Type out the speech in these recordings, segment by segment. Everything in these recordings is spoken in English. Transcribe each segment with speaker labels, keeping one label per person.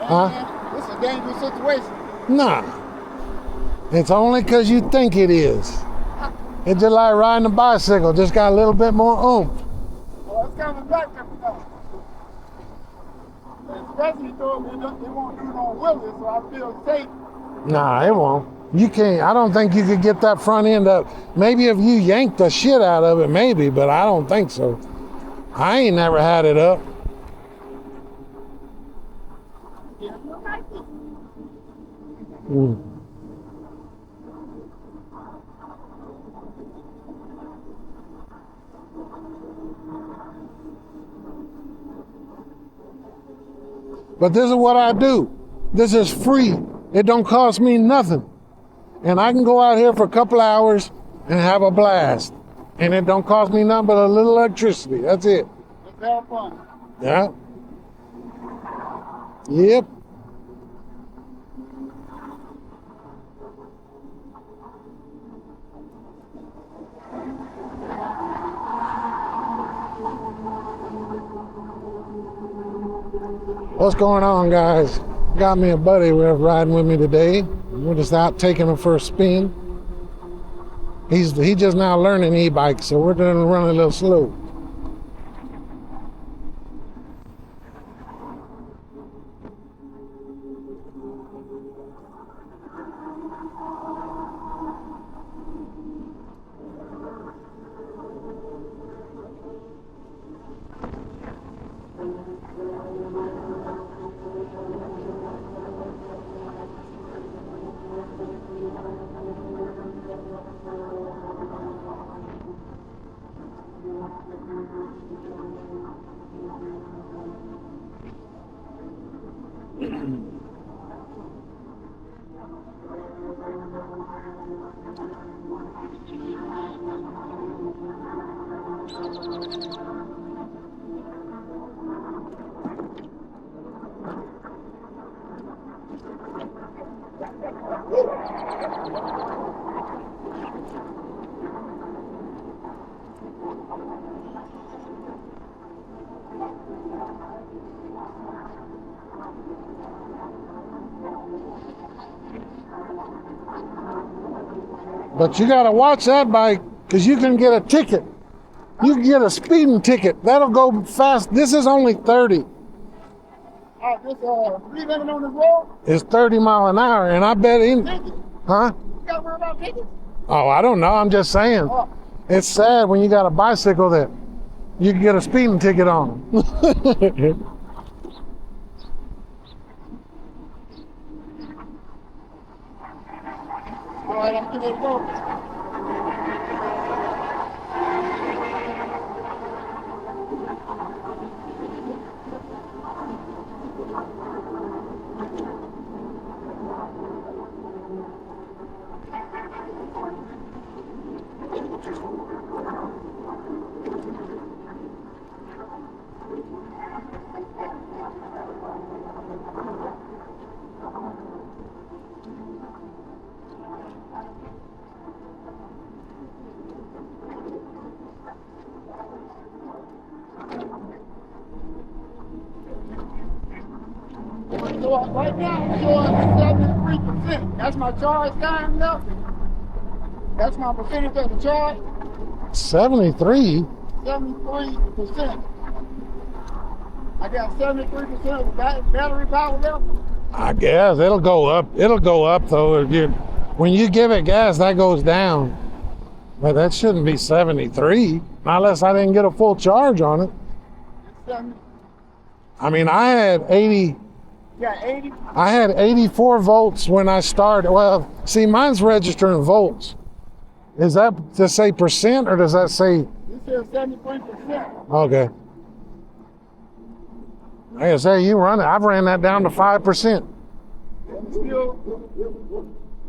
Speaker 1: Huh?
Speaker 2: Man, it's a dangerous situation.
Speaker 1: Nah. It's only because you think it is. It's just like riding a bicycle, just got a little bit more oomph.
Speaker 2: Well, it's coming back to me now. Especially though they won't do it on wheelies, so I feel safe.
Speaker 1: Nah, it won't. You can't. I don't think you could get that front end up. Maybe if you yank the shit out of it, maybe, but I don't think so. I ain't never had it up. But this is what I do. This is free. It don't cost me nothing. And I can go out here for a couple hours and have a blast. And it don't cost me nothing but a little electricity. That's it.
Speaker 2: It's have fun.
Speaker 1: Yeah. Yep. What's going on, guys? Got me a buddy riding with me today. We're just out taking him for a spin. He just now learning e-bikes, so we're gonna run a little slow. But you gotta watch that bike, because you can get a ticket. You can get a speeding ticket. That'll go fast. This is only 30.
Speaker 2: This speed limit on this road?
Speaker 1: It's 30 mile an hour, and I bet huh?
Speaker 2: You gotta worry about tickets?
Speaker 1: Oh, I don't know. I'm just saying.
Speaker 2: Oh.
Speaker 1: It's sad when you got a bicycle that you can get a speeding ticket on.
Speaker 2: All right, I'm gonna go. So right now I'm showing 73%. That's my charge time now. That's my percentage of the charge.
Speaker 1: 73?
Speaker 2: 73%. I got 73% of the battery power left.
Speaker 1: I guess it'll go up. It'll go up though. When you give it gas, that goes down. But that shouldn't be 73, unless I didn't get a full charge on it.
Speaker 2: It's 70.
Speaker 1: I mean, I had 80.
Speaker 2: Yeah, 80.
Speaker 1: I had 84 volts when I started. Well, see, mine's registering volts. Is that to say percent, or does that say?
Speaker 2: It says 73%.
Speaker 1: Okay. Like I say, you run it. I've ran that down to 5%.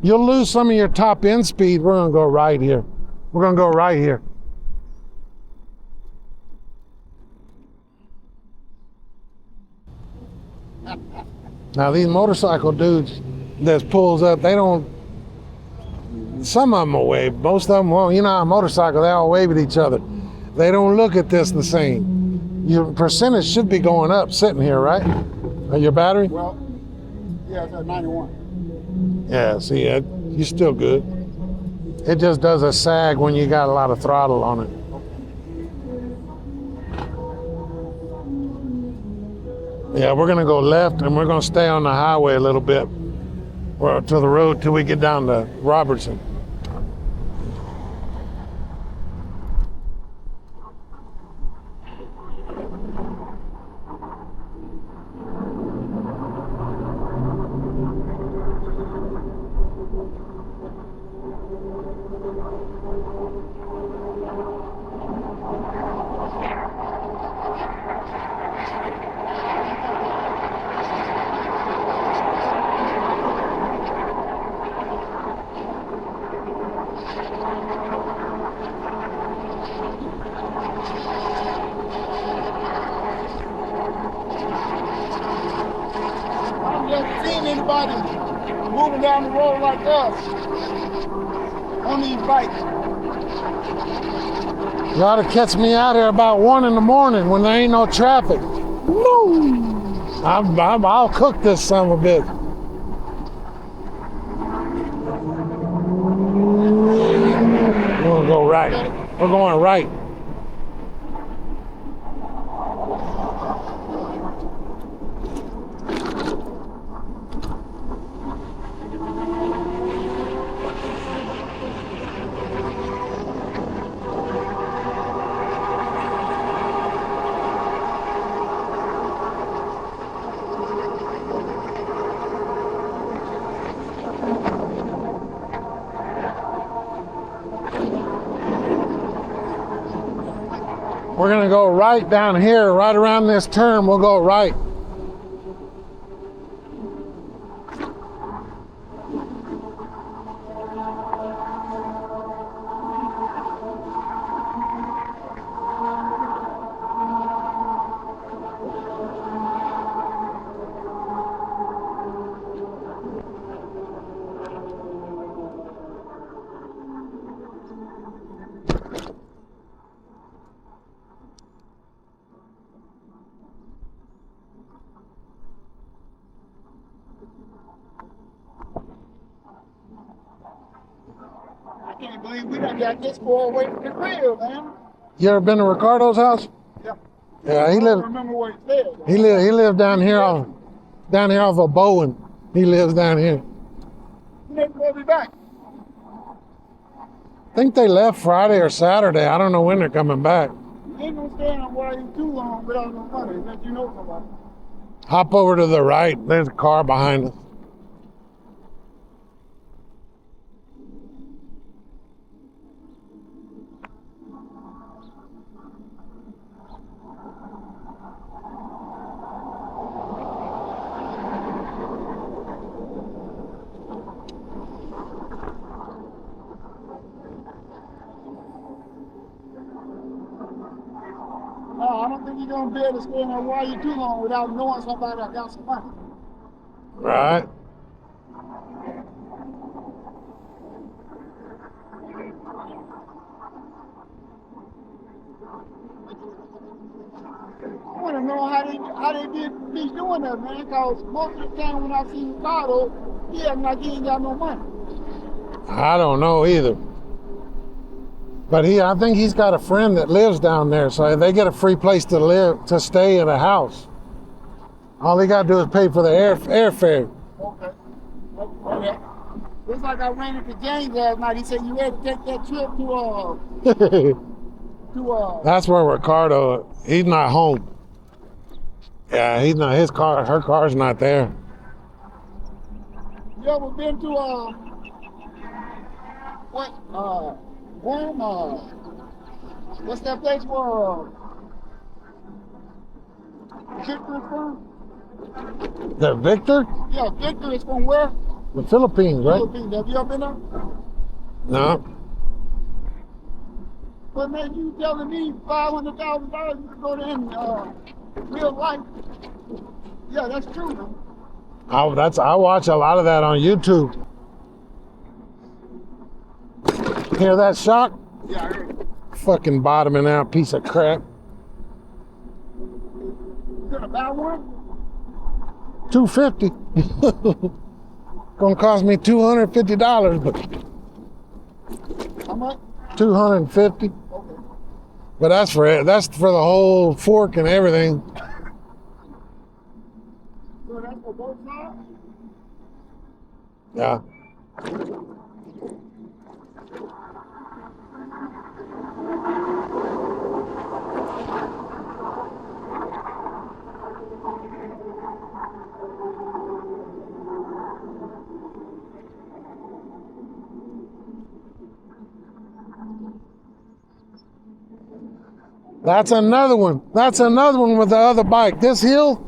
Speaker 1: You'll lose some of your top end speed. We're gonna go right here. We're gonna go right here. Now these motorcycle dudes that pulls up, they don't, some of them will wave, most of them won't. You know how a motorcycle, they all wave at each other. They don't look at this the same. Your percentage should be going up sitting here, right? Your battery?
Speaker 2: Well, Yeah, it's at 91.
Speaker 1: Yeah, see, you're still good. It just does a sag when you got a lot of throttle on it. Yeah, we're gonna go left and we're gonna stay on the highway a little bit, or to the road till we get down to Robertson.
Speaker 2: I've never seen anybody moving down the road like us on these bikes.
Speaker 1: You ought to catch me out here about 1 in the morning when there ain't no traffic. Woo! I'll cook this son of a bitch. We're gonna go right. We're going right. We're gonna go right down here, right around this turn, we'll go right.
Speaker 2: I can't believe we done got this far away from the crib, man.
Speaker 1: You ever been to Ricardo's house?
Speaker 2: Yeah.
Speaker 1: Yeah, he
Speaker 2: I don't
Speaker 1: lives.
Speaker 2: remember what he said.
Speaker 1: He lives down here off of Bowen. He lives down here.
Speaker 2: He never will be back.
Speaker 1: I think they left Friday or Saturday. I don't know when they're coming back.
Speaker 2: You ain't gonna stand on wire too long without no money, unless you know somebody.
Speaker 1: Hop over to the right. There's a car behind us.
Speaker 2: No, I don't think you're gonna be able to stay on that wire too long without knowing somebody that got some money.
Speaker 1: Right.
Speaker 2: I want to know how they did be doing that, man. Because most of the time when I see Ricardo, he acting like he ain't got no money.
Speaker 1: I don't know either. But I think he's got a friend that lives down there, so they get a free place to stay at a house. All they gotta do is pay for the airfare.
Speaker 2: Okay. Okay. Looks like I ran into James last night. He said you had to take that trip to
Speaker 1: That's where Ricardo. He's not home. Yeah, he's not. Her car's not there.
Speaker 2: You ever been to what's that place where Victor is from?
Speaker 1: The Victor?
Speaker 2: Yeah, Victor is from where?
Speaker 1: The Philippines, right?
Speaker 2: Philippines. Have you ever been there?
Speaker 1: No.
Speaker 2: But man, you telling me $500,000 you can go there in real life? Yeah, that's true, man.
Speaker 1: I watch a lot of that on YouTube. Hear that shock?
Speaker 2: Yeah, I heard it.
Speaker 1: Fucking bottoming out piece of crap.
Speaker 2: You gonna buy one?
Speaker 1: $250. Gonna cost me $250, but
Speaker 2: How much?
Speaker 1: $250.
Speaker 2: Okay.
Speaker 1: But that's for the whole fork and everything.
Speaker 2: So that's for both sides?
Speaker 1: Yeah. That's another one. That's another one with the other bike. This hill,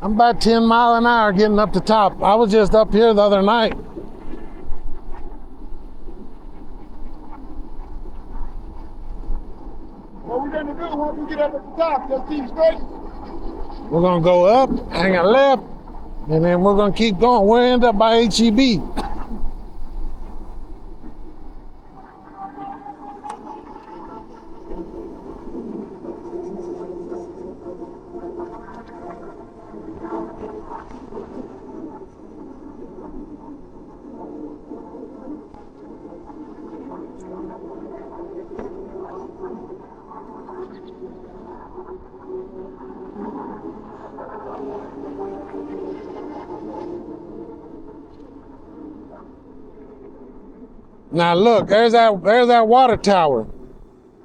Speaker 1: I'm about 10 miles an hour getting up the top. I was just up here the other night.
Speaker 2: What we're gonna do once we get up at the top, just keep straight.
Speaker 1: We're gonna go up, hang a left, and then we're gonna keep going. We'll end up by HEB. Now look, there's that water tower.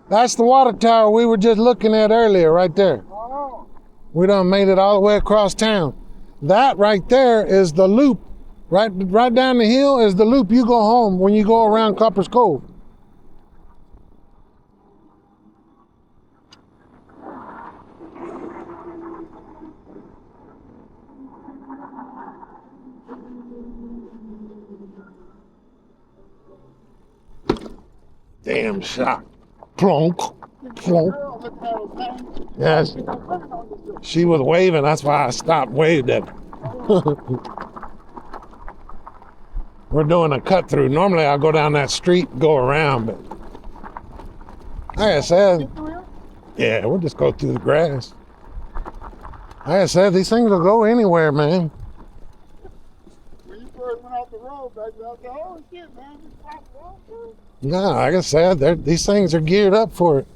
Speaker 1: That's the water tower we were just looking at earlier, right there.
Speaker 2: Oh.
Speaker 1: We done made it all the way across town. That right there is the loop. Right down the hill is the loop you go home when you go around Copper's Cove. Damn shot. Plonk. Plonk.
Speaker 2: Girl, look at her name.
Speaker 1: Yes.
Speaker 2: She's not living on this hill.
Speaker 1: She was waving, that's why I stopped waving at her. We're doing a cut through. Normally I'll go down that street, go around, but like I said,
Speaker 2: Get through here?
Speaker 1: yeah, we'll just go through the grass. Like I said, these things will go anywhere, man.
Speaker 2: When you first went off the road, baby, I said, oh shit, man, you stopped the road too?
Speaker 1: No, like I said, these things are geared up for it.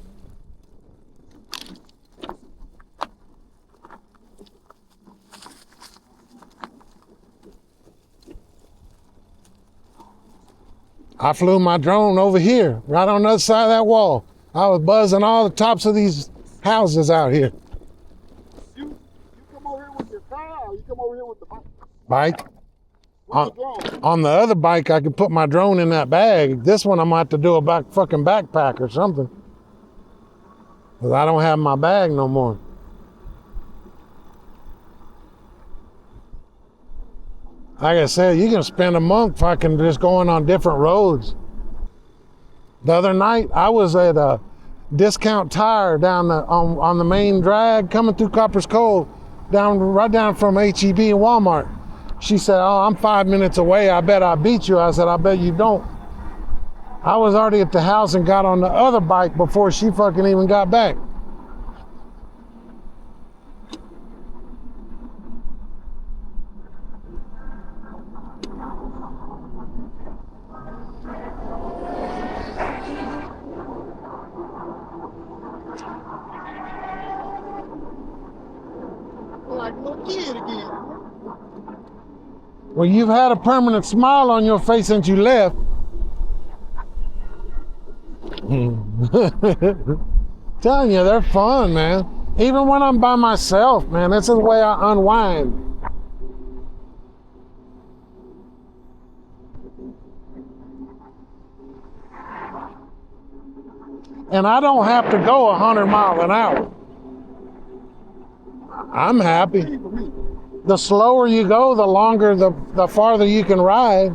Speaker 1: I flew my drone over here, right on the other side of that wall. I was buzzing all the tops of these houses out here.
Speaker 2: You come over here with your car, or you come over here with the bike?
Speaker 1: Bike.
Speaker 2: With the drone?
Speaker 1: On the other bike, I could put my drone in that bag. This one, I'm gonna have to do a fucking backpack or something. Because I don't have my bag no more. Like I said, you can spend a month fucking just going on different roads. The other night, I was at a Discount Tire down on the main drag coming through Copper's Cove, right down from HEB and Walmart. She said, oh, I'm 5 minutes away. I bet I beat you. I said, I bet you don't. I was already at the house and got on the other bike before she fucking even got back.
Speaker 2: Like a little kid again.
Speaker 1: Well, you've had a permanent smile on your face since you left. Telling you, they're fun, man. Even when I'm by myself, man, this is the way I unwind. And I don't have to go 100 miles an hour. I'm happy.
Speaker 2: For me.
Speaker 1: The slower you go, the longer, the farther you can ride.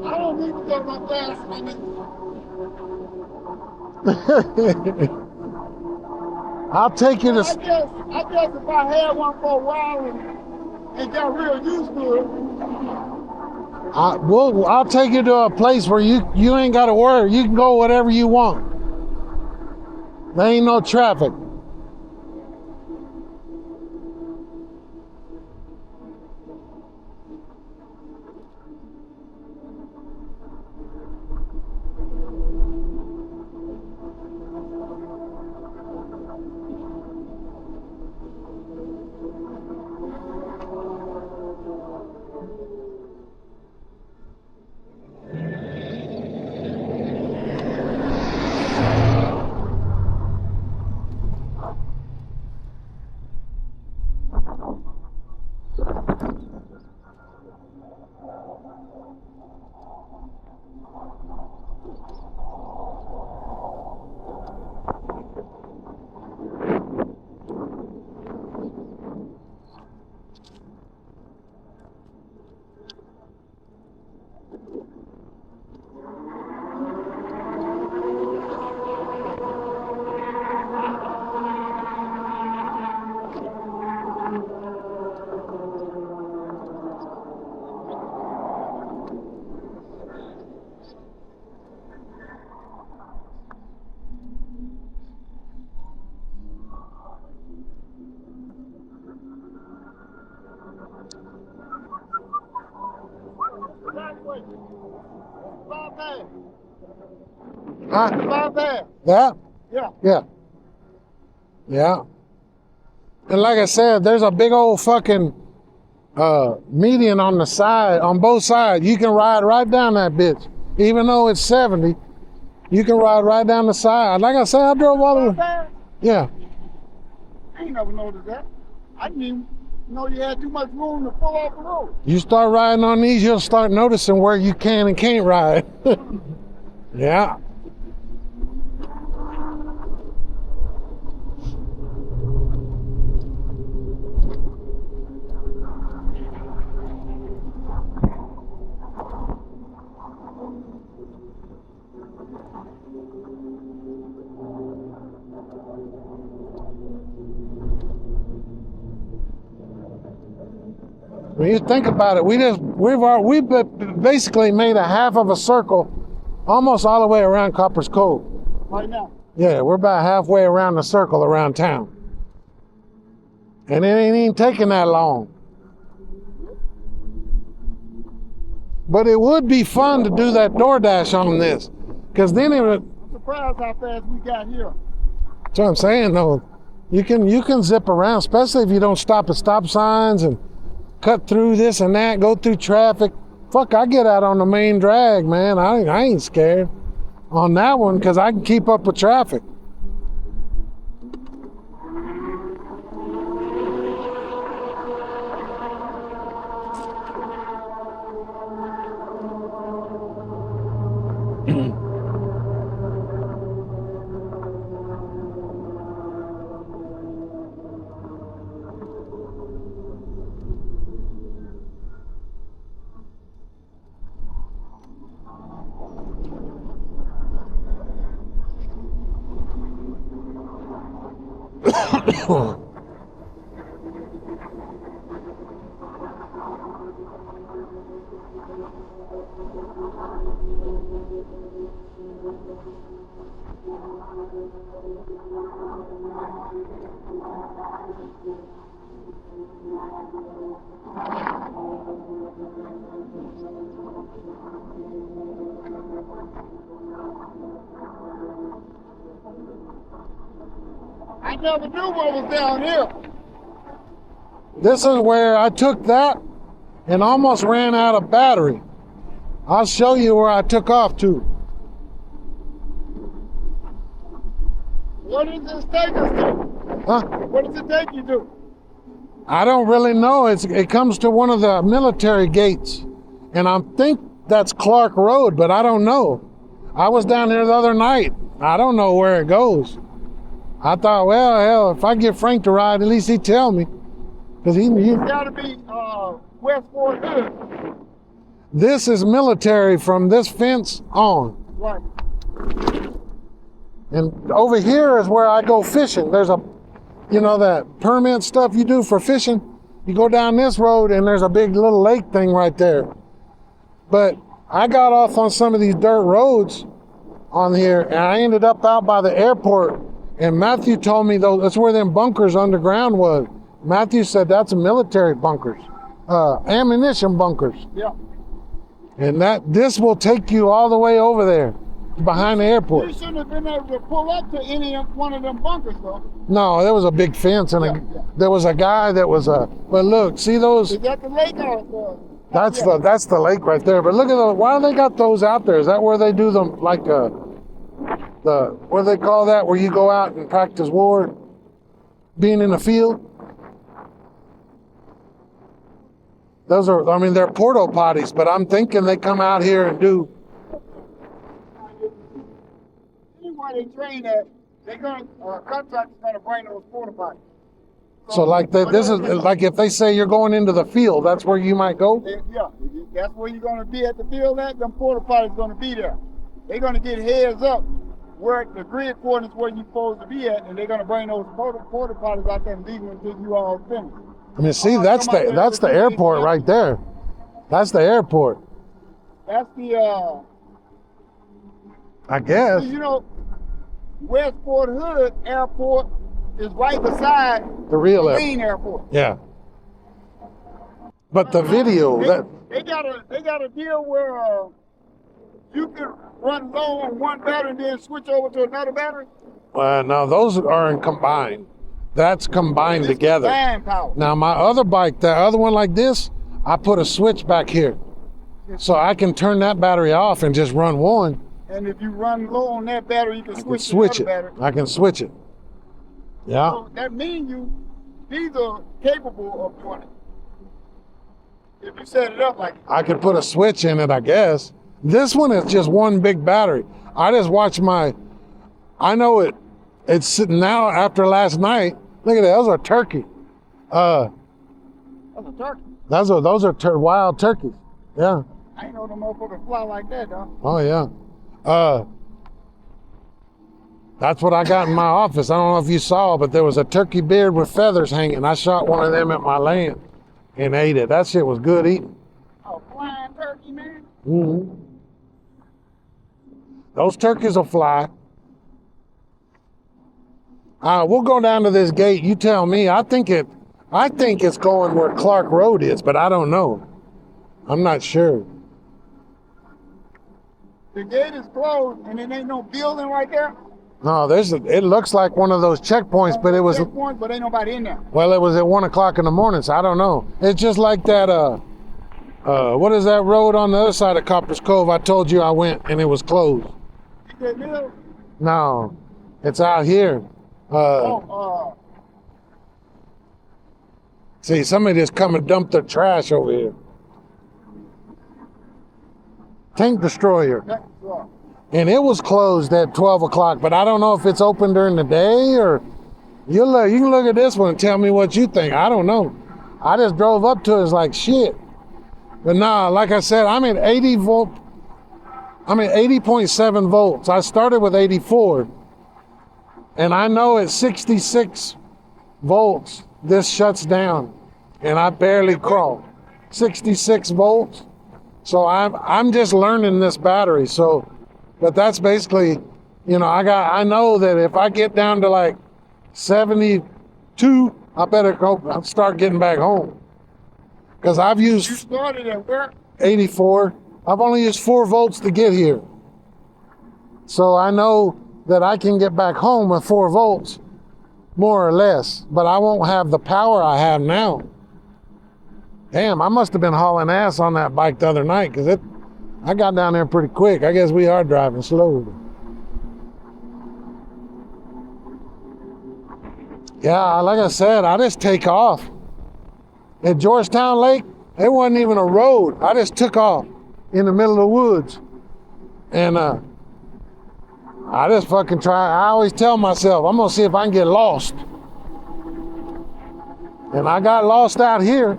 Speaker 2: I don't need to go to my fast limit.
Speaker 1: I'll take you to.
Speaker 2: I guess if I had one for a while and got real used to it.
Speaker 1: I'll take you to a place where you ain't got to worry. You can go whatever you want. There ain't no traffic. Huh? Yeah? Yeah. Yeah. And like I said, there's a big old fucking median on the side, on both sides. You can ride right down that bitch. Even though it's 70, you can ride right down the side. Like I said, I drove all the way. Yeah.
Speaker 2: I ain't never noticed that. I didn't even know you had too much room to pull off the road.
Speaker 1: You start riding on these, you'll start noticing where you can and can't ride. Yeah. When you think about it, we've basically made a half of a circle almost all the way around Copper's Cove.
Speaker 2: Right now?
Speaker 1: Yeah, we're about halfway around the circle around town. And it ain't even taking that long. But it would be fun to do that DoorDash on this. Because then it would...
Speaker 2: I'm surprised how fast we got here.
Speaker 1: That's what I'm saying, though. You can zip around, especially if you don't stop at stop signs and cut through this and that, go through traffic. Fuck, I get out on the main drag, man. I ain't scared on that one because I can keep up with traffic.
Speaker 2: I never knew what was down here.
Speaker 1: This is where I took that and almost ran out of battery. I'll show you where I took off to.
Speaker 2: What does this take us to?
Speaker 1: Huh?
Speaker 2: What does it take you to?
Speaker 1: I don't really know. It comes to one of the military gates. And I think that's Clark Road, but I don't know. I was down here the other night. I don't know where it goes. I thought, well, hell, if I get Frank to ride, at least he'd tell me. Because he
Speaker 2: gotta be West Fort Hood.
Speaker 1: This is military from this fence on.
Speaker 2: Right.
Speaker 1: And over here is where I go fishing. There's a you know, that permit stuff you do for fishing. You go down this road and there's a big little lake thing right there. But I got off on some of these dirt roads on here and I ended up out by the airport. And Matthew told me that's where them bunkers underground was. Matthew said that's military bunkers, ammunition bunkers.
Speaker 2: Yeah.
Speaker 1: And this will take you all the way over there, behind the airport.
Speaker 2: You shouldn't have been able to pull up to one of them bunkers, though.
Speaker 1: No, there was a big fence, and there was a guy that was but look, see those?
Speaker 2: Is that the lake or
Speaker 1: That's the lake right there. But look at those. Why do they got those out there? Is that where they do them, like what do they call that, where you go out and practice war, being in the field? Those are, I mean, they're porta potties, but I'm thinking they come out here and do.
Speaker 2: Anywhere they train at, they're going to, contractors going to bring those porta potties.
Speaker 1: So like this is like if they say you're going into the field, that's where you might go?
Speaker 2: Yeah, that's where you're going to be at the field at. Them porta potties going to be there. They're going to get heads up where the grid coordinates where you're supposed to be at, and they're going to bring those porta potties out there and leave them until you all finish.
Speaker 1: I mean, see, that's the airport right there. That's the airport.
Speaker 2: That's the
Speaker 1: I guess.
Speaker 2: You know, West Fort Hood Airport is right beside
Speaker 1: The real
Speaker 2: main airport.
Speaker 1: Yeah. But the video
Speaker 2: they got a deal where you can run low on one battery and then switch over to another battery.
Speaker 1: no, those aren't combined. That's combined
Speaker 2: It's
Speaker 1: together.
Speaker 2: combined power.
Speaker 1: Now my other bike, that other one like this, I put a switch back here. So I can turn that battery off and just run one.
Speaker 2: And if you run low on that battery, you can switch to
Speaker 1: it.
Speaker 2: the other battery.
Speaker 1: I can switch it. Yeah.
Speaker 2: So that means these are capable of doing it. If you set it up like
Speaker 1: I could put a switch in it, I guess. This one is just one big battery. I just watch I know it's sitting now after last night. Look at that, those are turkey.
Speaker 2: that's a turkey.
Speaker 1: Those are wild turkeys. Yeah.
Speaker 2: I ain't know them motherfuckers fly like that, though.
Speaker 1: Oh yeah. That's what I got in my office. I don't know if you saw, but there was a turkey beard with feathers hanging. I shot one of them at my land and ate it. That shit was good eating.
Speaker 2: Oh, flying turkey, man.
Speaker 1: Mm-hmm. Those turkeys will fly. We'll go down to this gate. You tell me. I think it's going where Clark Road is, but I don't know. I'm not sure.
Speaker 2: The gate is closed, and there ain't no building right there.
Speaker 1: No, it looks like one of those checkpoints, but it was.
Speaker 2: Checkpoint, but ain't nobody in there.
Speaker 1: Well, it was at 1 o'clock in the morning, so I don't know. It's just like that. What is that road on the other side of Copper's Cove? I told you I went and it was closed. No, it's out here. See, somebody just come and dump their trash over here. Tank Destroyer. And it was closed at 12 o'clock, but I don't know if it's open during the day or you can look at this one and tell me what you think. I don't know. I just drove up to it, it's like shit. But nah, like I said, I'm at 80.7 volts. I started with 84. And I know at 66 volts, this shuts down. And I barely crawl. 66 volts. So I'm just learning this battery. So, but that's basically, I know that if I get down to like 72, I better go start getting back home. Because I've used.
Speaker 2: You started at where?
Speaker 1: 84. I've only used 4 volts to get here. So I know that I can get back home with 4 volts, more or less. But I won't have the power I have now. Damn, I must have been hauling ass on that bike the other night because I got down there pretty quick. I guess we are driving slow. Yeah, like I said, I just take off. At Georgetown Lake, it wasn't even a road. I just took off in the middle of the woods. And I just fucking try. I always tell myself, I'm going to see if I can get lost. And I got lost out here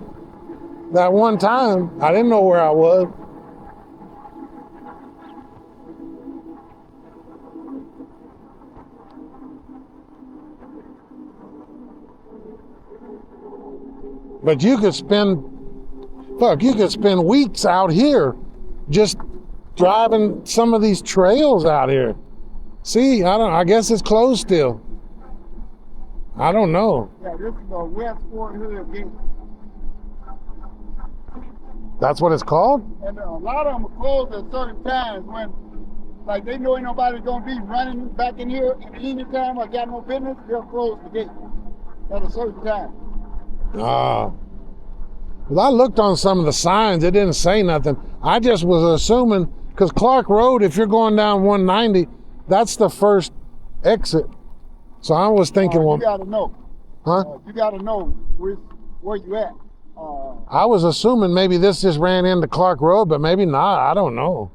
Speaker 1: that one time. I didn't know where I was. But you could spend weeks out here just driving some of these trails out here. See, I guess it's closed still. I don't know.
Speaker 2: Yeah, this is the West Fort Hood gate.
Speaker 1: That's what it's called?
Speaker 2: And a lot of them are closed at certain times when, like, they know ain't nobody gonna be running back in here at any time or got no business, they'll close the gate at a certain time.
Speaker 1: Well, I looked on some of the signs, it didn't say nothing. I just was assuming, because Clark Road, if you're going down 190, that's the first exit. So I was thinking,
Speaker 2: you gotta know.
Speaker 1: Huh?
Speaker 2: You gotta know where you at.
Speaker 1: I was assuming maybe this just ran into Clark Road, but maybe not. I don't know.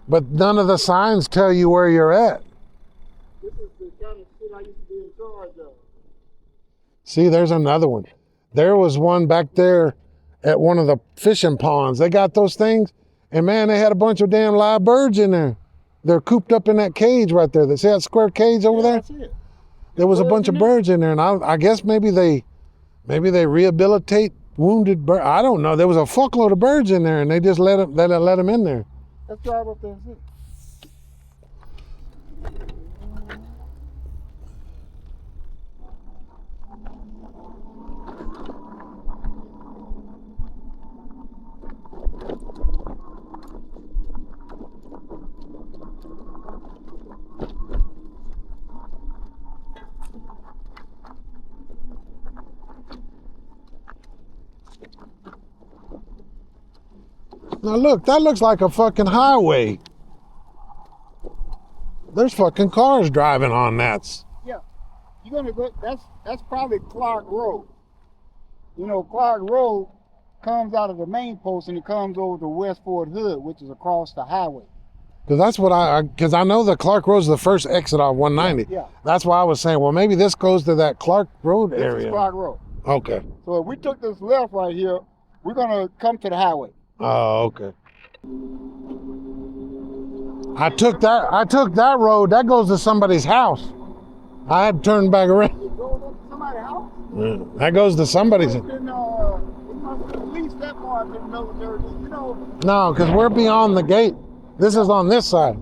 Speaker 1: But none of the signs tell you where you're at.
Speaker 2: This is the kind of shit I used to be in charge of.
Speaker 1: See, there's another one. There was one back there at one of the fishing ponds. They got those things, and man, they had a bunch of damn live birds in there. They're cooped up in that cage right there. See that square cage over there?
Speaker 2: That's it.
Speaker 1: There was a bunch of birds in there, and I guess maybe they rehabilitate wounded birds. I don't know. There was a fuckload of birds in there, and they just let them in there.
Speaker 2: Let's drive up there and see.
Speaker 1: Now look, that looks like a fucking highway. There's fucking cars driving on that.
Speaker 2: Yeah, you're gonna go. That's probably Clark Road. You know, Clark Road comes out of the main post and it comes over to West Fort Hood, which is across the highway.
Speaker 1: Because that's what because I know that Clark Road's the first exit off 190.
Speaker 2: Yeah.
Speaker 1: That's why I was saying, well, maybe this goes to that Clark Road area.
Speaker 2: This is Clark Road.
Speaker 1: Okay.
Speaker 2: So if we took this left right here, we're gonna come to the highway.
Speaker 1: Oh, okay. I took that road. That goes to somebody's house. I had to turn back around.
Speaker 2: It goes up to somebody's house?
Speaker 1: Yeah, that goes to somebody's.
Speaker 2: It must be at least that far to the military. You know.
Speaker 1: No, because we're beyond the gate. This is on this side.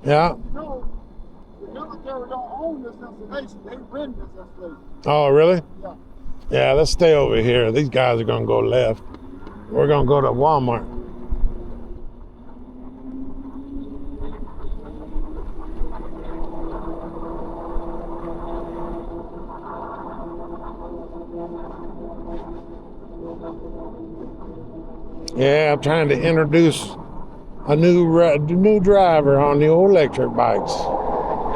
Speaker 1: Yeah.
Speaker 2: You know, the military don't own this installation. They rent this installation.
Speaker 1: Oh, really?
Speaker 2: Yeah.
Speaker 1: Yeah, let's stay over here. These guys are going to go left. We're going to go to Walmart. Yeah, I'm trying to introduce a new driver on the old electric bikes.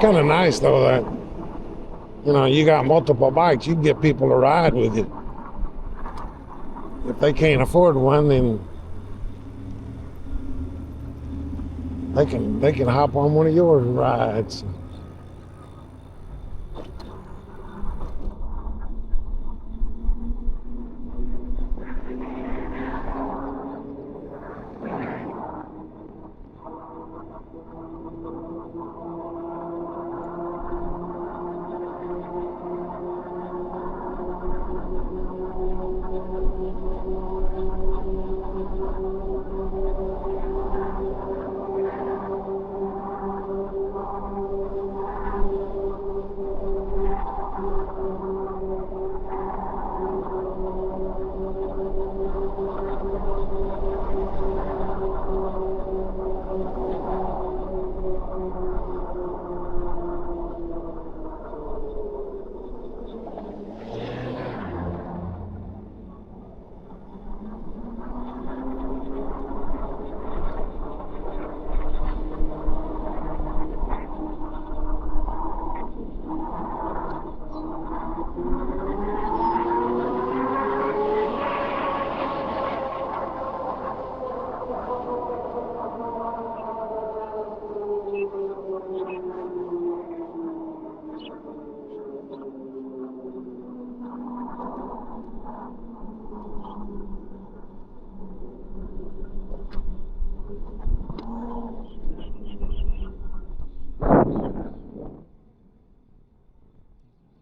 Speaker 1: Kind of nice though that, you know, you got multiple bikes, you can get people to ride with you. If they can't afford one, then they can hop on one of your rides.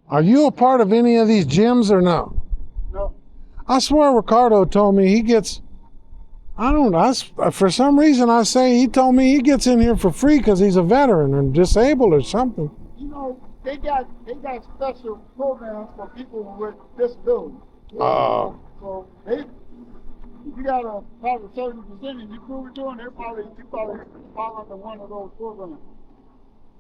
Speaker 1: Are you a part of any of these gyms or no? I swear Ricardo told me he gets, I don't know, for some reason I say he told me he gets in here for free because he's a veteran and disabled or something.
Speaker 2: You know, they got special programs for people with disabilities. So they, if you got a probably 30% you prove it to them, you probably fall under one of those programs.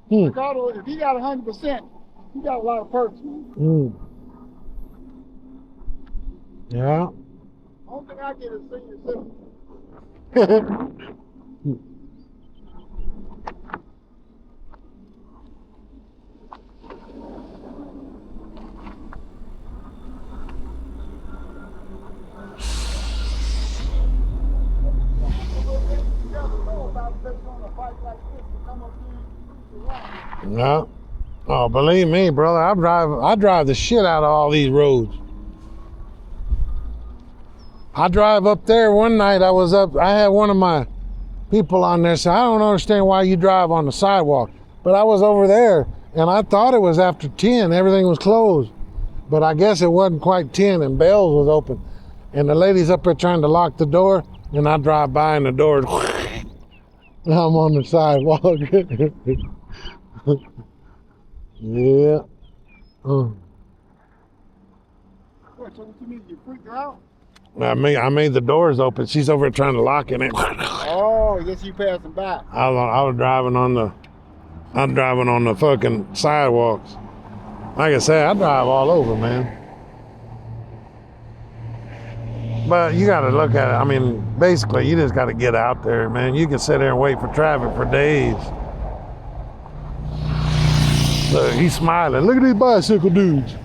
Speaker 2: Ricardo, if he got 100%, he got a lot of perks, man.
Speaker 1: Yeah.
Speaker 2: Only thing I get is senior citizen.
Speaker 1: No. Oh, believe me, brother, I drive the shit out of all these roads. I drive up there one night. I had one of my people on there say, I don't understand why you drive on the sidewalk. But I was over there and I thought it was after 10, everything was closed. But I guess it wasn't quite 10 and Bell's was open. And the lady's up there trying to lock the door and I drive by and the door, I'm on the sidewalk. Yeah.
Speaker 2: What, so what you mean, you freaked her out?
Speaker 1: I made the doors open. She's over trying to lock it.
Speaker 2: Oh, yes, you passing by.
Speaker 1: I was driving on the fucking sidewalks. Like I said, I drive all over, man. But you got to look at it. I mean, basically, you just got to get out there, man. You can sit there and wait for traffic for days. Look, he's smiling. Look at these bicycle dudes.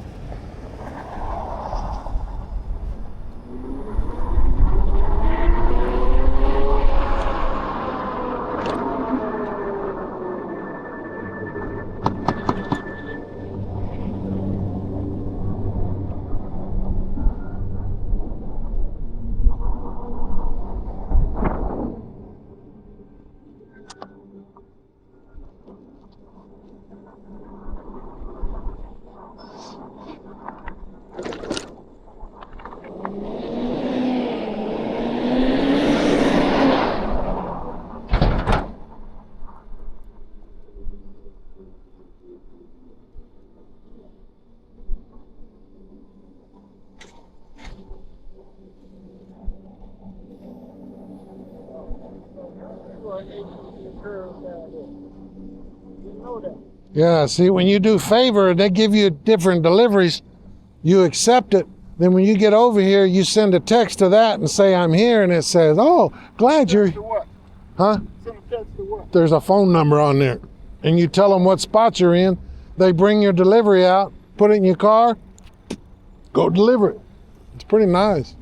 Speaker 1: Yeah, see, when you do favor, they give you different deliveries. You accept it. Then when you get over here, you send a text to that and say, I'm here. And it says, oh, glad you're...
Speaker 2: To what?
Speaker 1: Huh?
Speaker 2: Send a text to what?
Speaker 1: There's a phone number on there. And you tell them what spot you're in. They bring your delivery out, put it in your car, go deliver it. It's pretty nice.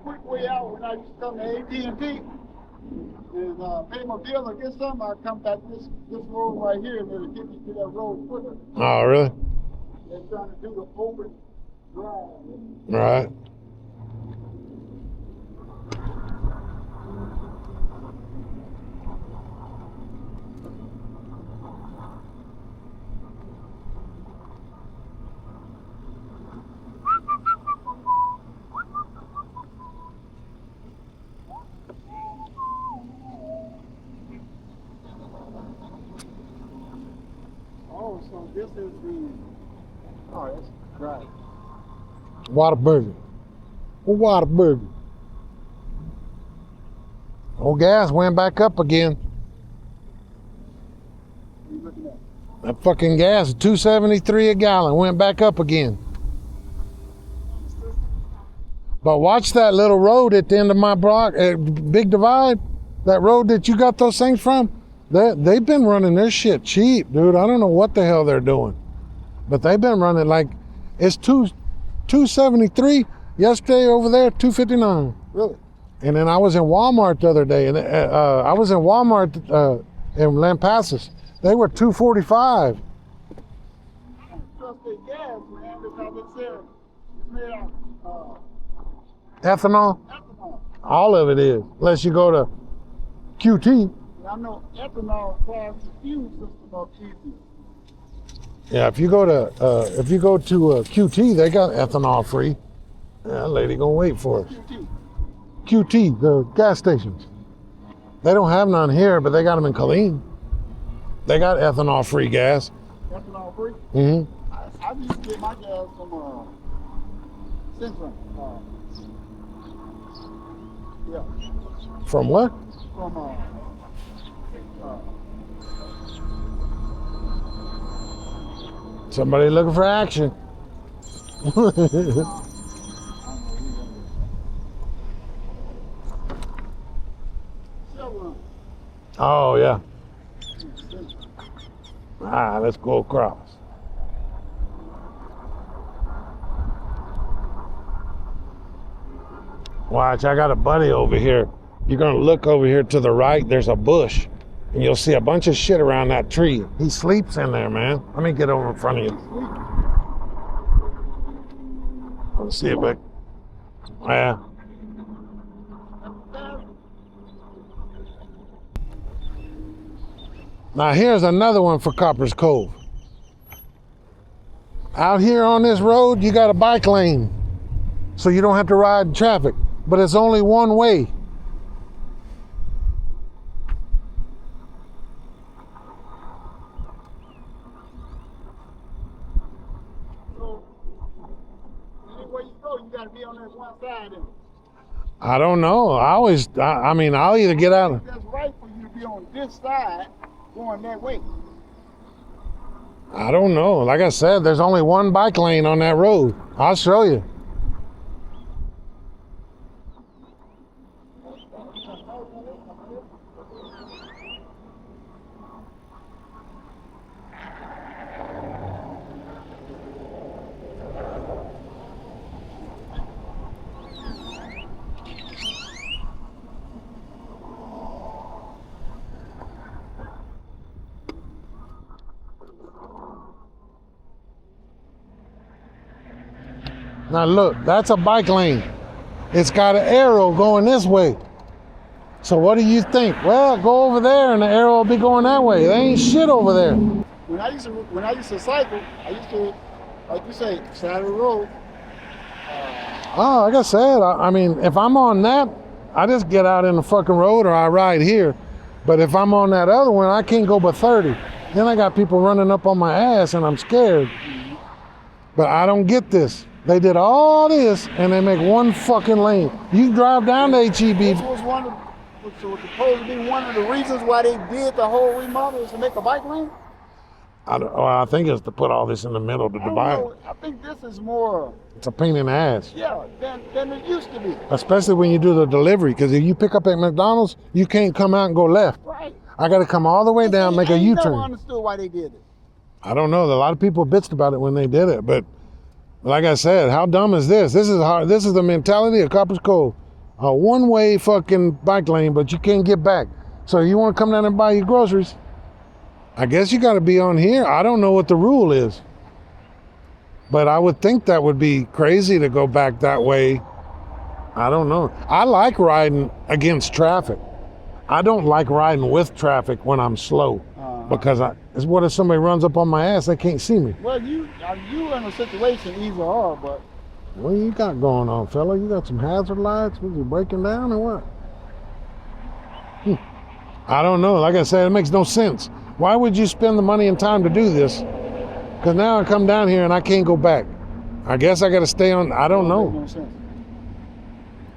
Speaker 2: Quick way out when I used to come to AT&T and pay my bill or get something, I come back this road right here and it'll get me to that road quicker.
Speaker 1: Oh, really?
Speaker 2: They're trying to do the open drive.
Speaker 1: Right.
Speaker 2: Oh, so this is the, oh, that's right.
Speaker 1: Whataburger. Whataburger. Oh, gas went back up again.
Speaker 2: What are you looking at?
Speaker 1: That fucking gas, $2.73 a gallon, went back up again. But watch that little road at the end of my block, Big Divide. That road that you got those things from. They've been running their shit cheap, dude. I don't know what the hell they're doing. But they've been running like, it's $2.73 Yesterday over there, $2.59.
Speaker 2: Really?
Speaker 1: And then I was in Walmart the other day, and I was in Walmart in Lampasas. They were $2.45.
Speaker 2: I don't trust their gas, man, because it said it's made out
Speaker 1: Ethanol,
Speaker 2: ethanol.
Speaker 1: all of it is, unless you go to QT.
Speaker 2: And I know ethanol clogs the fuel system up easy.
Speaker 1: Yeah, if you go to QT, they got ethanol free. Yeah, that lady gonna wait for us. QT, the gas stations. They don't have none here, but they got them in Killeen. They got ethanol free gas.
Speaker 2: Ethanol free?
Speaker 1: Mm-hmm.
Speaker 2: I used to get my gas from Central. Yeah,
Speaker 1: From what?
Speaker 2: from
Speaker 1: Somebody looking for action.
Speaker 2: Chevron.
Speaker 1: Oh yeah. Let's go across. Watch, I got a buddy over here. You're gonna look over here to the right, there's a bush, and you'll see a bunch of shit around that tree. He sleeps in there, man. Let me get over in front of you. Let's see if I, yeah. Now here's another one for Copper's Cove. Out here on this road, you got a bike lane, so you don't have to ride in traffic, but it's only one way.
Speaker 2: So, anywhere you go, you got to be on that one side. Then.
Speaker 1: I don't know. I mean, I'll either get out.
Speaker 2: That's right for you to be on this side, going that way.
Speaker 1: I don't know. Like I said, there's only one bike lane on that road. I'll show you. Now look, that's a bike lane. It's got an arrow going this way. So what do you think? Well, go over there and the arrow will be going that way. There ain't shit over there.
Speaker 2: When I used to cycle, I used to, like you say, side of the road.
Speaker 1: Oh, like I said, I mean, if I'm on that, I just get out in the fucking road or I ride here. But if I'm on that other one, I can't go but 30. Then I got people running up on my ass and I'm scared. But I don't get this. They did all this and they make one fucking lane. You drive down to HEB.
Speaker 2: This was supposed to be one of the reasons why they did the whole remodel is to make a bike lane.
Speaker 1: I think it's to put all this in the middle to divide.
Speaker 2: I think this is more,
Speaker 1: It's a pain in the ass.
Speaker 2: yeah, than it used to be.
Speaker 1: Especially when you do the delivery, because if you pick up at McDonald's, you can't come out and go left.
Speaker 2: Right.
Speaker 1: I got to come all the way down, make a
Speaker 2: I never
Speaker 1: U-turn.
Speaker 2: understood why they did it.
Speaker 1: I don't know. A lot of people bitched about it when they did it, but like I said, how dumb is this? This is the mentality of Copper's Cove. A one-way fucking bike lane, but you can't get back. So you want to come down and buy your groceries, I guess you got to be on here. I don't know what the rule is, but I would think that would be crazy to go back that way. I don't know. I like riding against traffic. I don't like riding with traffic when I'm slow, because what if somebody runs up on my ass? They can't see me.
Speaker 2: Well, you in a situation either or, but
Speaker 1: What you got going on, fella? You got some hazard lights? Was you breaking down or what? I don't know. Like I said, it makes no sense. Why would you spend the money and time to do this? Because now I come down here and I can't go back. I guess I got to stay on. I don't know.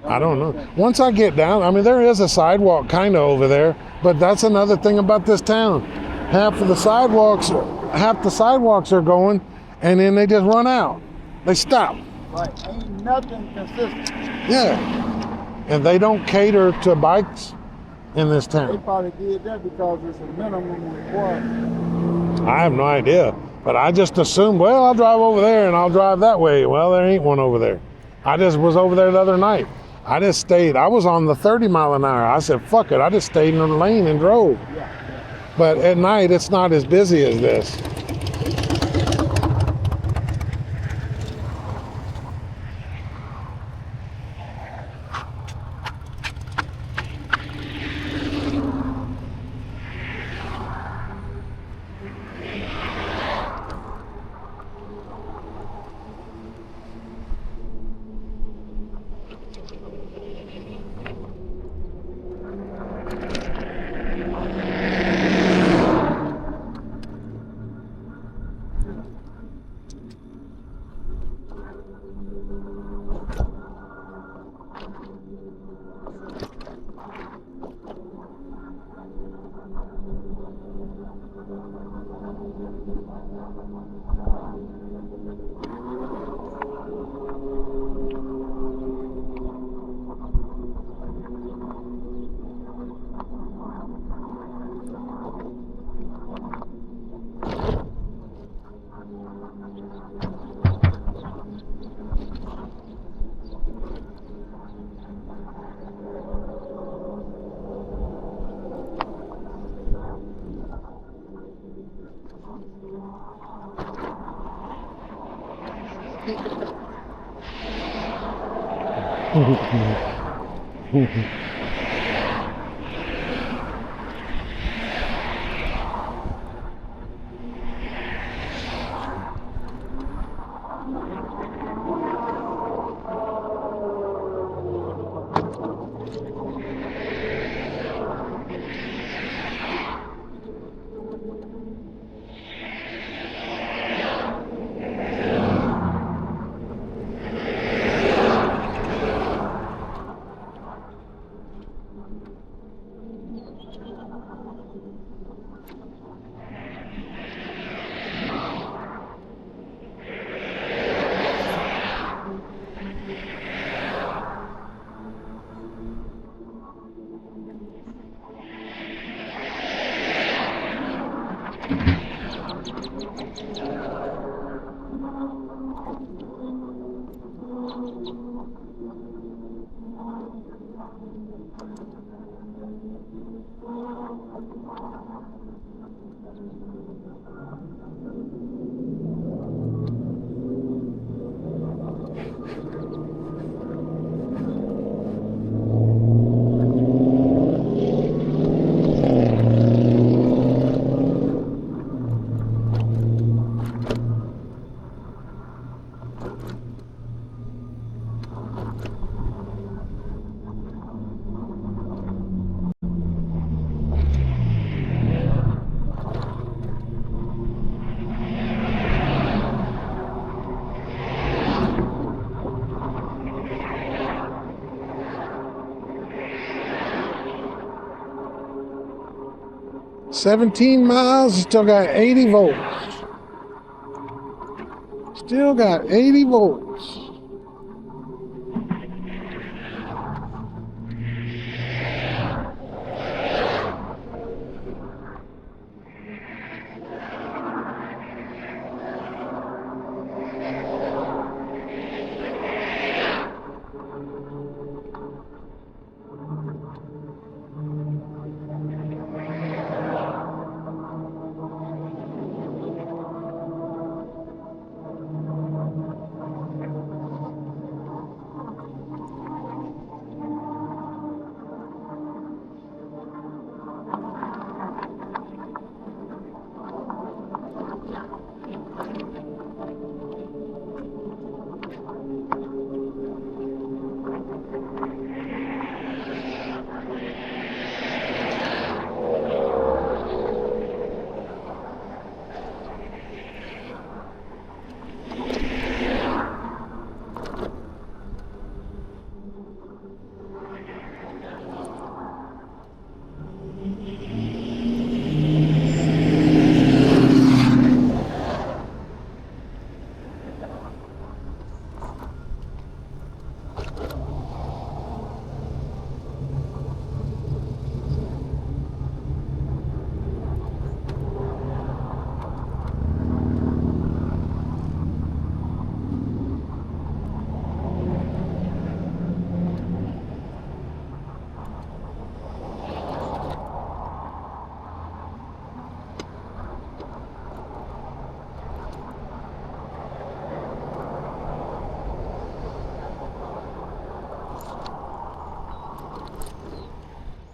Speaker 1: I don't know. Once I get down, I mean, there is a sidewalk kind of over there, but that's another thing about this town. Half the sidewalks are going, and then they just run out. They stop.
Speaker 2: Right, ain't nothing consistent.
Speaker 1: Yeah, and they don't cater to bikes in this
Speaker 2: They
Speaker 1: town.
Speaker 2: probably did that because it's a minimum requirement.
Speaker 1: I have no idea, but I just assumed, well, I'll drive over there and I'll drive that way. Well, there ain't one over there. I just was over there the other night. I just stayed. I was on the 30 mile an hour. I said, fuck it. I just stayed in the lane and drove.
Speaker 2: Yeah.
Speaker 1: But at night, it's not as busy as this. "17 miles, still got 80 volts. Still got 80 volts.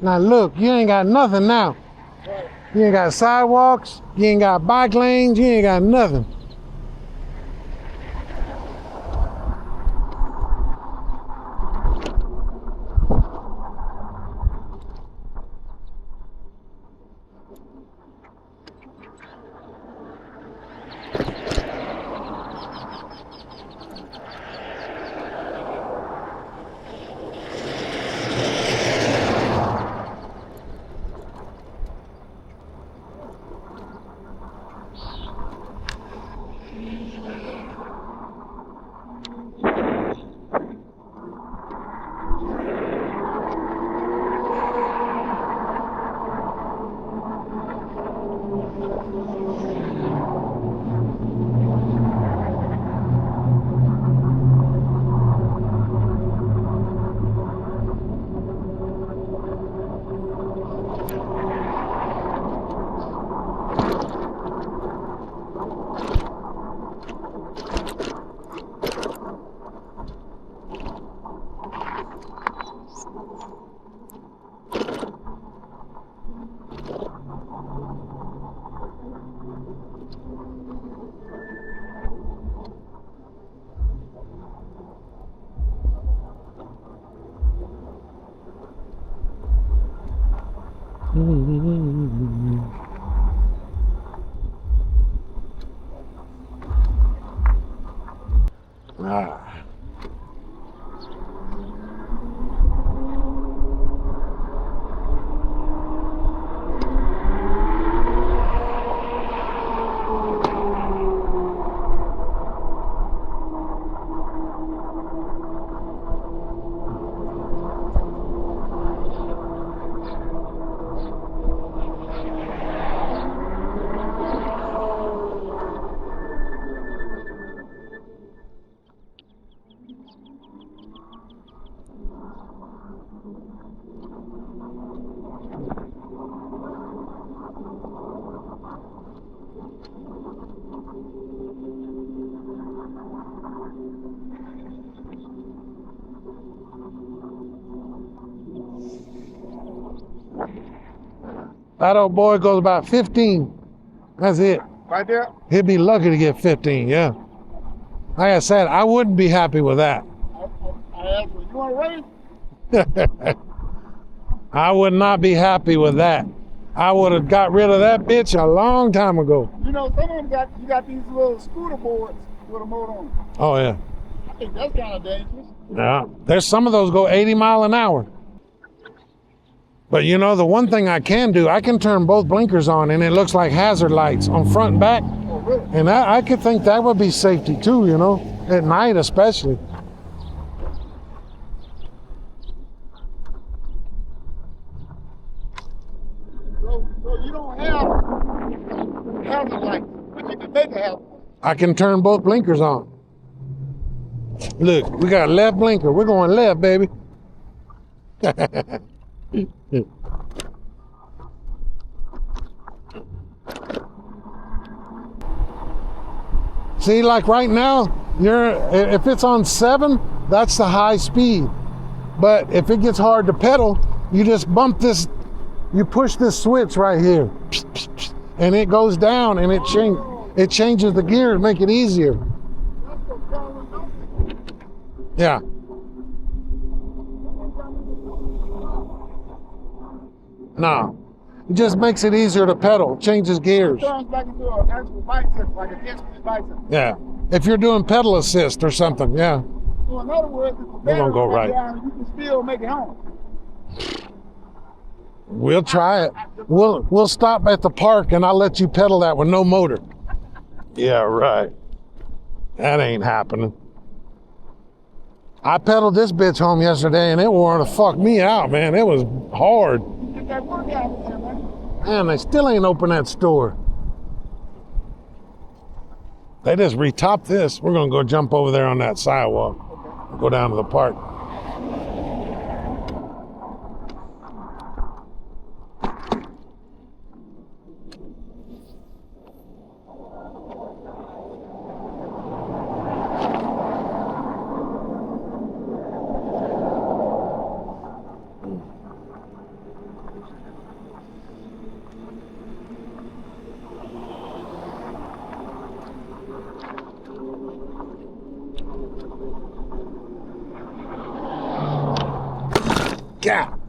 Speaker 1: Now look, you ain't got nothing now.
Speaker 2: Right.
Speaker 1: You ain't got sidewalks, you ain't got bike lanes, you ain't got nothing. Ah. That old boy goes about 15. That's it.
Speaker 2: Right there?
Speaker 1: He'd be lucky to get 15, yeah. Like I said, I wouldn't be happy with that.
Speaker 2: I asked him, you want to race?
Speaker 1: I would not be happy with that. I would have got rid of that bitch a long time ago.
Speaker 2: You know, some of them got these little scooter boards with a motor on them.
Speaker 1: Oh, yeah.
Speaker 2: I think that's kind of dangerous.
Speaker 1: Yeah. There's some of those go 80 mile an hour. But you know, the one thing I can do, I can turn both blinkers on and it looks like hazard lights on front and back.
Speaker 2: Oh, really?
Speaker 1: And I could think that would be safety too, you know, at night especially.
Speaker 2: So you don't have hazard lights, but you can make a hazard light.
Speaker 1: I can turn both blinkers on. Look, we got a left blinker. We're going left, baby. See, like right now, if it's on 7, that's the high speed. But if it gets hard to pedal, you just bump this, you push this switch right here, and it goes down and it changes the gear to make it easier. Yeah. No. It just makes it easier to pedal, changes gears.
Speaker 2: It turns back into an actual bicycle, like a 10-speed bicycle.
Speaker 1: Yeah. If you're doing pedal assist or something, yeah.
Speaker 2: So in other words, if the
Speaker 1: We're gonna go
Speaker 2: battery
Speaker 1: right.
Speaker 2: down, you can still make it home.
Speaker 1: We'll try it. We'll stop at the park and I'll let you pedal that with no motor. Yeah, right. That ain't happening. I pedaled this bitch home yesterday and it wanted to fuck me out, man. It was hard.
Speaker 2: Get that workout in there, man.
Speaker 1: Man, they still ain't open that store. They just retopped this. We're gonna go jump over there on that sidewalk. Go down to the park. God.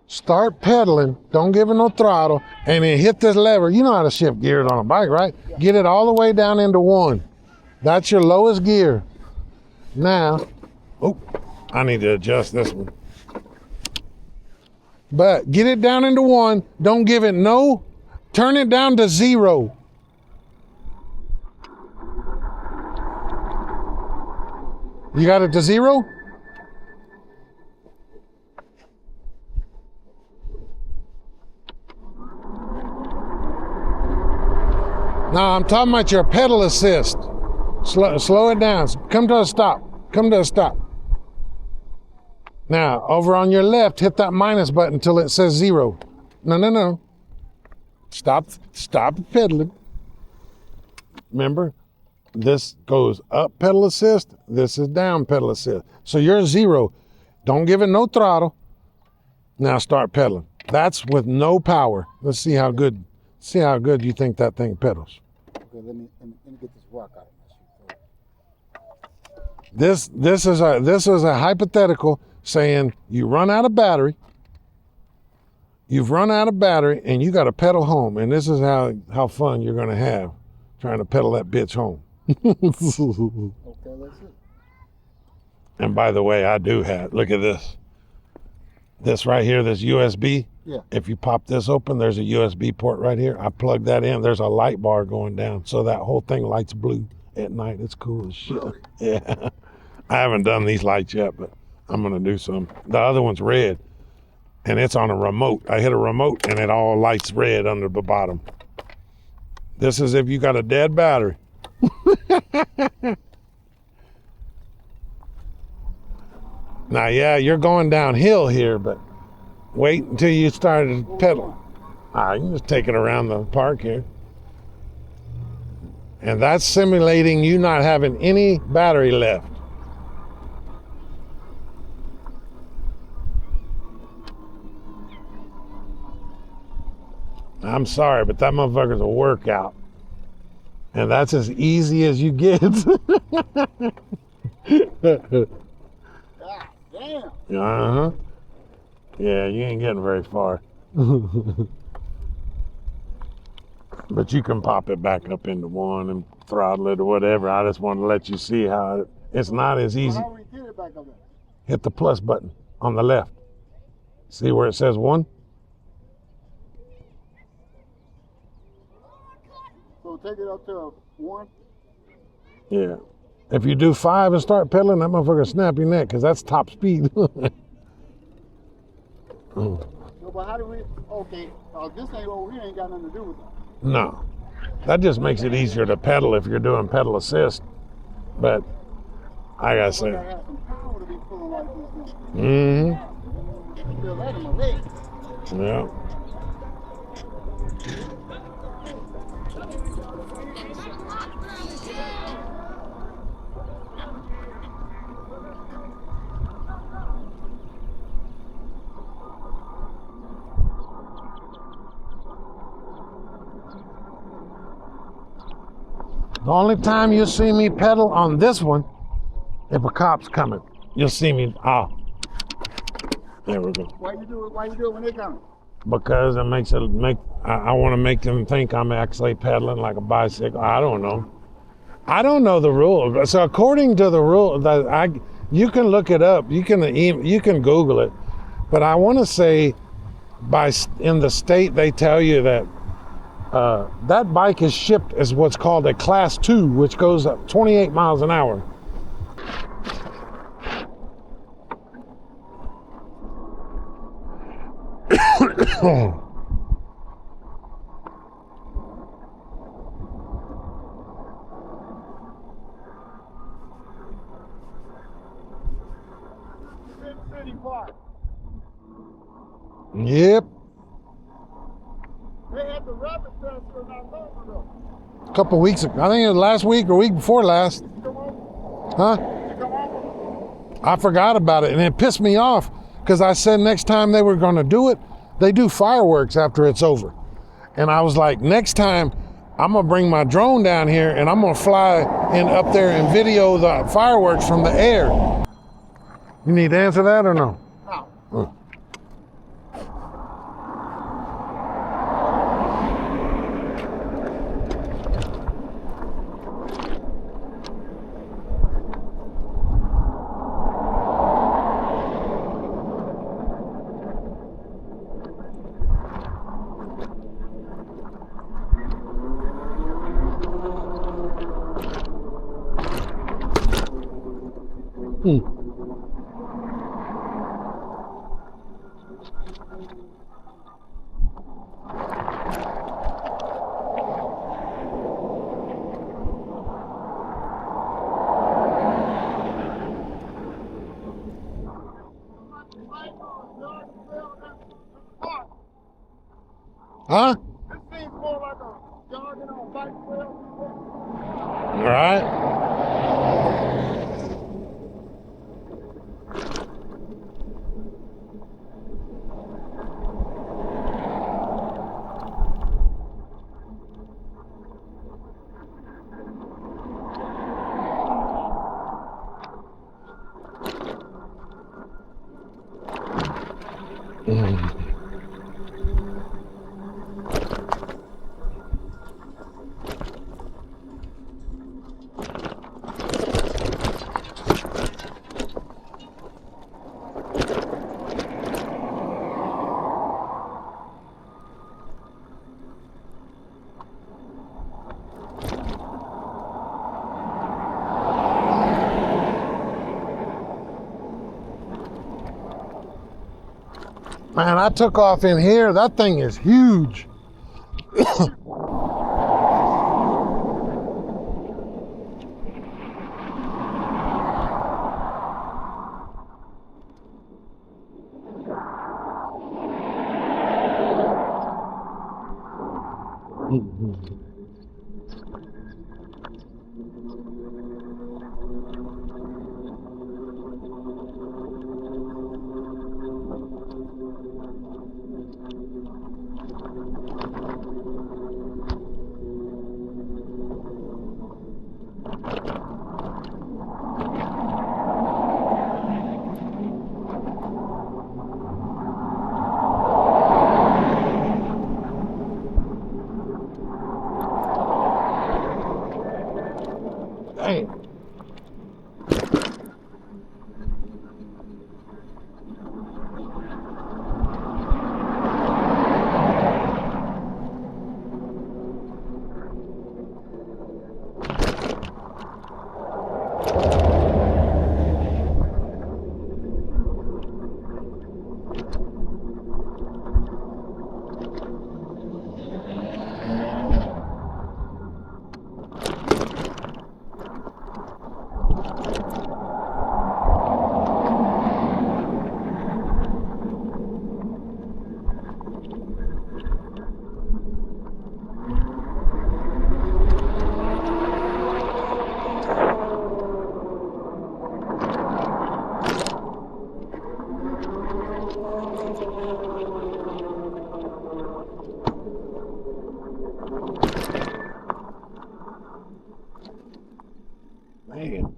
Speaker 1: Start pedaling, don't give it no throttle, and then hit this lever. You know how to shift gears on a bike, right? Yeah. Get it all the way down into 1. That's your lowest gear. Now, oh, I need to adjust this one. But get it down into 1. Don't give it no, turn it down to 0. You got it to 0? Now I'm talking about your pedal assist. Slow it down. Come to a stop. Come to a stop. Now, over on your left, hit that minus button until it says 0. No. Stop pedaling. Remember, this goes up pedal assist. This is down pedal assist. So you're 0. Don't give it no throttle. Now start pedaling. That's with no power. Let's see how good you think that thing pedals.
Speaker 2: Okay, let me get this rock out of my shoe.
Speaker 1: This is a hypothetical saying you run out of battery. You've run out of battery and you got to pedal home, and this is how fun you're going to have trying to pedal that bitch home.
Speaker 2: Okay, that's it.
Speaker 1: And by the way, I do have, look at this. This right here, this USB.
Speaker 2: Yeah.
Speaker 1: If you pop this open, there's a USB port right here. I plug that in. There's a light bar going down. So that whole thing lights blue at night. It's cool as shit.
Speaker 2: Really?
Speaker 1: Yeah. I haven't done these lights yet, but I'm going to do some. The other one's red, and it's on a remote. I hit a remote, and it all lights red under the bottom. This is if you got a dead battery. Now, yeah, you're going downhill here, but wait until you start to pedal. You can just take it around the park here. And that's simulating you not having any battery left. I'm sorry, but that motherfucker's a workout. And that's as easy as you get.
Speaker 2: Damn.
Speaker 1: Uh-huh. Yeah, you ain't getting very far. But you can pop it back up into 1 and throttle it or whatever. I just want to let you see how it's not as easy.
Speaker 2: How do we get it back up there?
Speaker 1: Hit the plus button on the left. See where it says 1?
Speaker 2: So take it up to 1?
Speaker 1: Yeah. If you do 5 and start pedaling, that motherfucker snap your neck, because that's top speed.
Speaker 2: So, but how do we, okay, this thing over here ain't got nothing to do with it.
Speaker 1: No. That just makes it easier to pedal if you're doing pedal assist. But I gotta say.
Speaker 2: I gotta have some power to be pulling like this thing.
Speaker 1: Mm-hmm.
Speaker 2: I feel that in my legs.
Speaker 1: Yeah. The only time you'll see me pedal on this one, if a cop's coming, you'll see me, there we go.
Speaker 2: Why you do it when they come?
Speaker 1: Because it makes I want to make them think I'm actually pedaling like a bicycle. I don't know. I don't know the rule. So according to the rule, you can look it up. You can Google it. But I want to say, in the state they tell you that that bike is shipped as what's called a class 2, which goes up 28 miles an hour.
Speaker 2: City Park.
Speaker 1: Yep.
Speaker 2: They had the rabbit festival not long ago.
Speaker 1: A couple weeks ago. I think it was last week or week before last.
Speaker 2: Did you come over?
Speaker 1: Huh?
Speaker 2: Did you come over?
Speaker 1: I forgot about it, and it pissed me off because I said next time they were going to do it, they do fireworks after it's over. And I was like, next time I'm going to bring my drone down here and I'm going to fly in up there and video the fireworks from the air. You need to answer that or no?
Speaker 2: No.
Speaker 1: Huh?
Speaker 2: This seems more like a jogging on bike trail.
Speaker 1: All right. Man, I took off in here. That thing is huge. Damn. Man.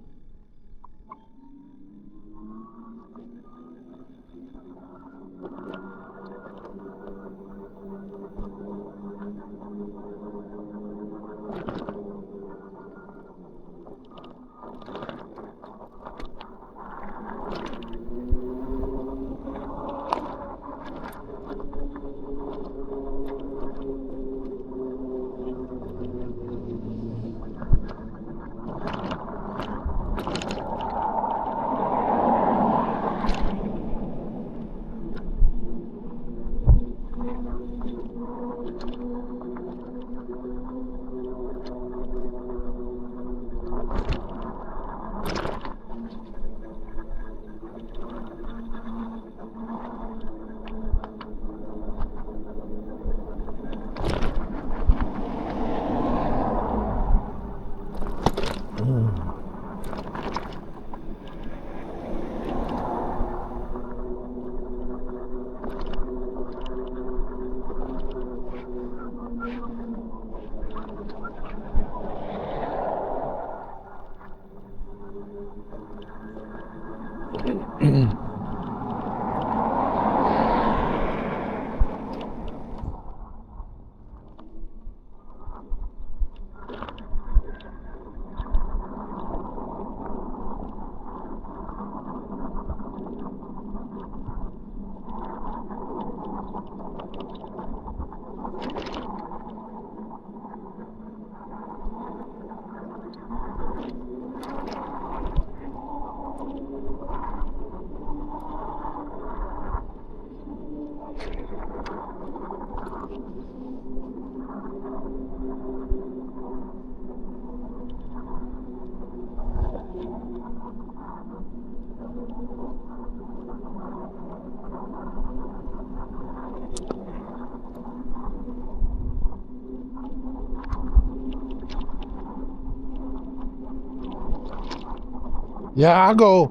Speaker 1: Yeah, I'll go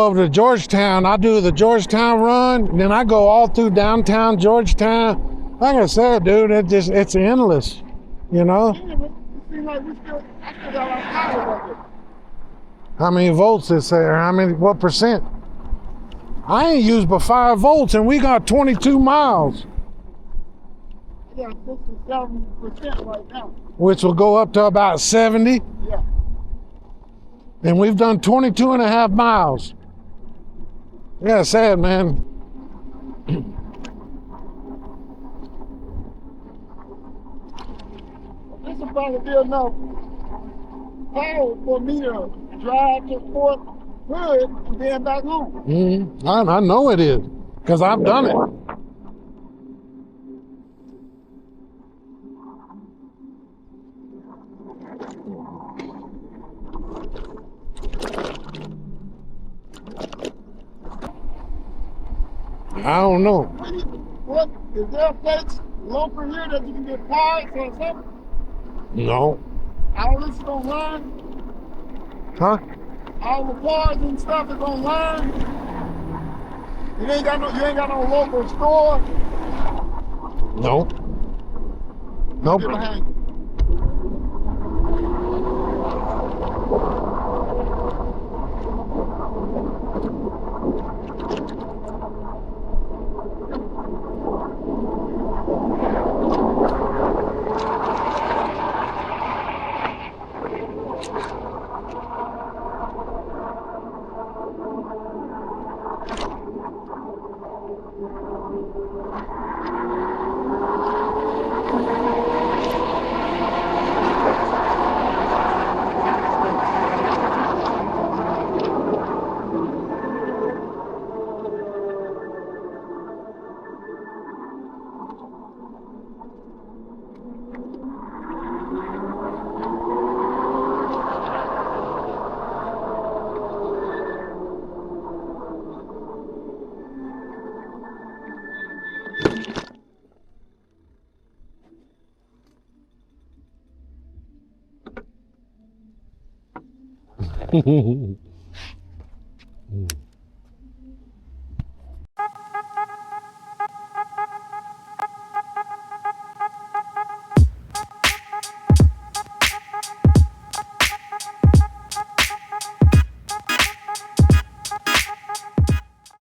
Speaker 1: over to Georgetown. I do the Georgetown run, and then I go all through downtown Georgetown. Like I said, dude, it's endless, you know?
Speaker 2: Anyway, it seems like I still got a lot of power up there.
Speaker 1: How many volts is there? What percent? I ain't used but 5 volts, and we got 22 miles,
Speaker 2: I got 67% right now.
Speaker 1: which will go up to about 70.
Speaker 2: Yeah.
Speaker 1: And we've done 22 and a half miles. Yeah, sad, man.
Speaker 2: This will probably be enough power for me to drive to Fort Hood and then back home.
Speaker 1: I know it is, because I've done it. I don't know.
Speaker 2: What? Is there a place local here that you can get parts or something?
Speaker 1: No.
Speaker 2: All this is online?
Speaker 1: Huh?
Speaker 2: All the parts and stuff is online? You ain't got no local store?
Speaker 1: No. Nope.
Speaker 2: Get behind you.